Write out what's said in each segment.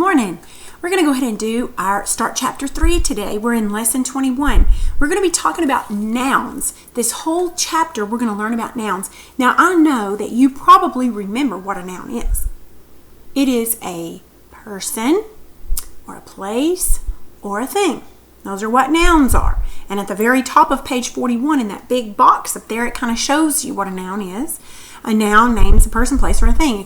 morning. We're going to go ahead and do our start chapter 3 today. We're in lesson 21. We're going to be talking about nouns. This whole chapter we're going to learn about nouns. Now I know that you probably remember what a noun is. It is a person or a place or a thing. Those are what nouns are. And at the very top of page 41 in that big box up there, it kind of shows you what a noun is. A noun names a person, place, or a thing.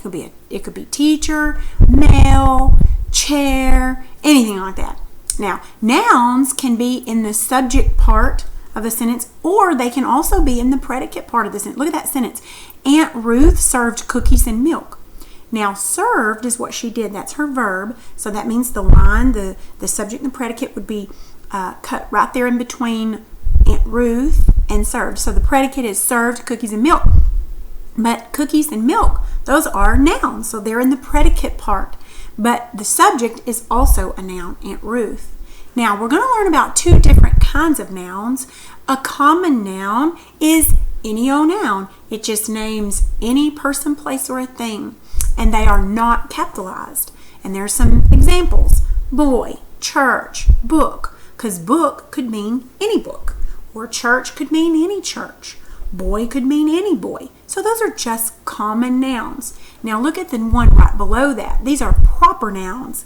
It could be teacher, male, chair, anything like that. Now, nouns can be in the subject part of a sentence, or they can also be in the predicate part of the sentence. Look at that sentence. Aunt Ruth served cookies and milk. Now, served is what she did. That's her verb. So that means the line, the subject and the predicate would be cut right there in between Aunt Ruth and served. So the predicate is served cookies and milk. But cookies and milk, those are nouns. So they're in the predicate part. But the subject is also a noun, Aunt Ruth. Now, we're going to learn about two different kinds of nouns. A common noun is any old noun. It just names any person, place, or a thing. And they are not capitalized. And there's some examples. Boy, church, book. Because book could mean any book. Or church could mean any church. Boy could mean any boy. So those are just common nouns. Now look at the one right below that. These are proper nouns.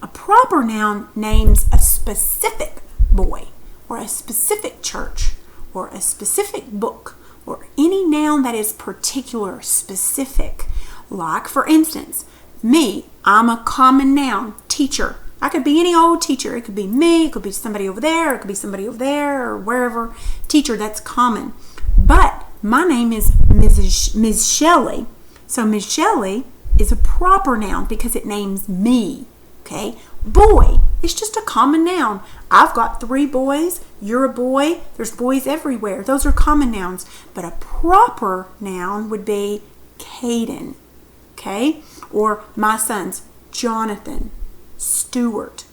A proper noun names a specific boy or a specific church or a specific book or any noun that is particular, specific. Like, for instance, me, I'm a common noun, teacher. I could be any old teacher. It could be me, it could be somebody over there, it could be somebody over there or wherever. Teacher, that's common. But my name is Ms. Shelley. So Ms. Shelley is a proper noun because it names me. Okay? Boy is just a common noun. I've got 3 boys. You're a boy. There's boys everywhere. Those are common nouns. But a proper noun would be Caden. Okay? Or my sons, Jonathan, Stuart,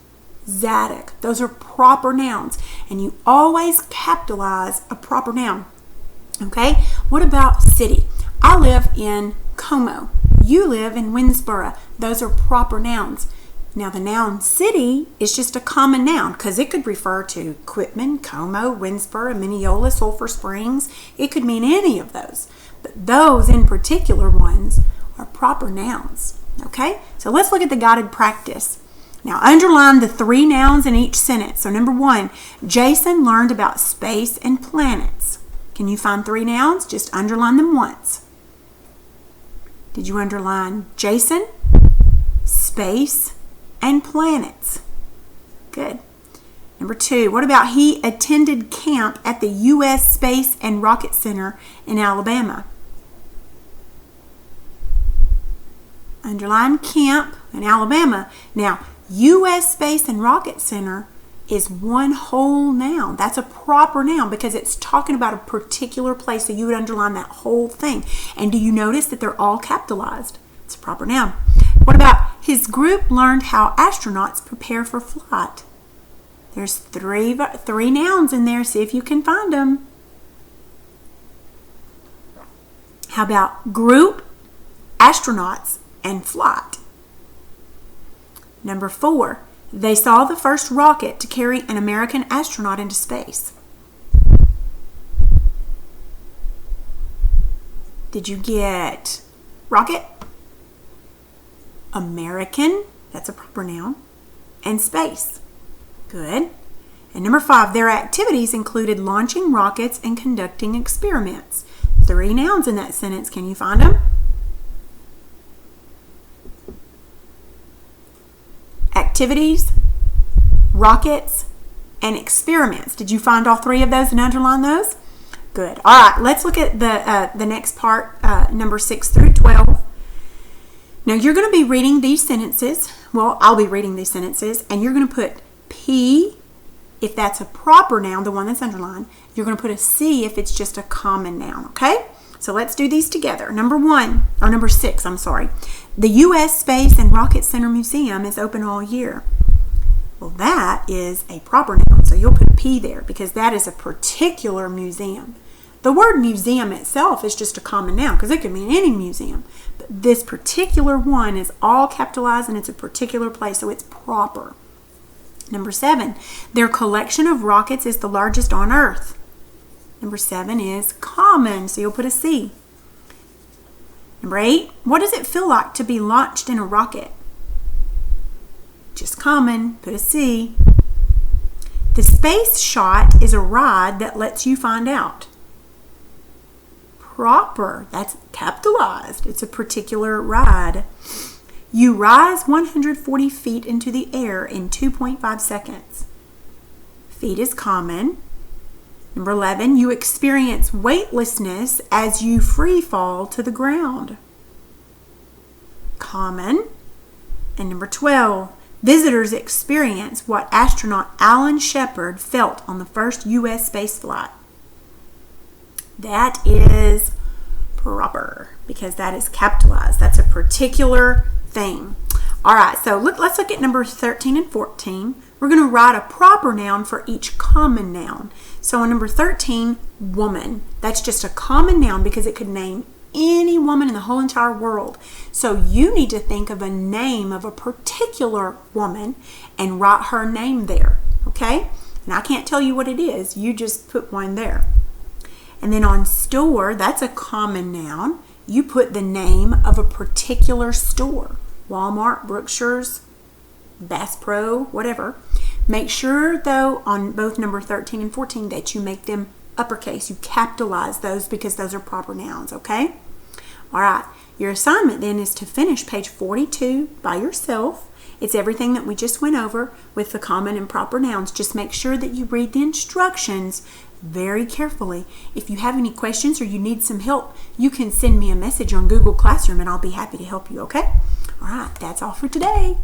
Zadok. Those are proper nouns. And you always capitalize a proper noun. Okay, what about city? I live in Como. You live in Winsboro. Those are proper nouns. Now the noun city is just a common noun because it could refer to Quitman, Como, Winsboro, Mineola, Sulphur Springs. It could mean any of those. But those in particular ones are proper nouns. Okay, so let's look at the guided practice. Now underline the 3 nouns in each sentence. So number 1, Jason learned about space and planets. Can you find 3 nouns? Just underline them once. Did you underline Jason, space, and planets? Good. Number 2, what about he attended camp at the U.S. Space and Rocket Center in Alabama? Underline camp in Alabama. Now, U.S. Space and Rocket Center is one whole noun. That's a proper noun because it's talking about a particular place, so you would underline that whole thing. And do you notice that they're all capitalized? It's a proper noun. What about his group learned how astronauts prepare for flight? There's three nouns in there. See if you can find them. How about group, astronauts, and flight? Number 4, they saw the first rocket to carry an American astronaut into space. Did you get rocket, American, that's a proper noun, and space? Good. And number 5, their activities included launching rockets and conducting experiments. 3 nouns in that sentence. Can you find them? Activities, rockets, and experiments. Did you find all 3 of those and underline those? Good. All right, let's look at the next part, number 6 through 12. Now you're going to be reading these sentences. Well, I'll be reading these sentences, and you're going to put P if that's a proper noun, the one that's underlined. You're going to put a C if it's just a common noun, okay? So let's do these together. Number 6, I'm sorry. The U.S. Space and Rocket Center Museum is open all year. Well, that is a proper noun, so you'll put P there because that is a particular museum. The word museum itself is just a common noun because it could mean any museum. But this particular one is all capitalized and it's a particular place, so it's proper. Number 7, their collection of rockets is the largest on Earth. Number 7 is common, so you'll put a C. Number 8, what does it feel like to be launched in a rocket? Just common, put a C. The space shot is a ride that lets you find out. Proper, that's capitalized. It's a particular ride. You rise 140 feet into the air in 2.5 seconds. Feet is common. Number 11, you experience weightlessness as you free fall to the ground. Common. And number 12, visitors experience what astronaut Alan Shepard felt on the first U.S. space flight. That is proper because that is capitalized. That's a particular thing. All right, so let's look at number 13 and 14. We're going to write a proper noun for each common noun. So on number 13, woman. That's just a common noun because it could name any woman in the whole entire world. So you need to think of a name of a particular woman and write her name there, okay? And I can't tell you what it is. You just put one there. And then on store, that's a common noun. You put the name of a particular store. Walmart, Brookshire's, Bass Pro, whatever. Make sure, though, on both number 13 and 14 that you make them uppercase. You capitalize those because those are proper nouns, okay? All right. Your assignment then is to finish page 42 by yourself. It's everything that we just went over with the common and proper nouns. Just make sure that you read the instructions very carefully. If you have any questions or you need some help, you can send me a message on Google Classroom and I'll be happy to help you, okay? All right, that's all for today.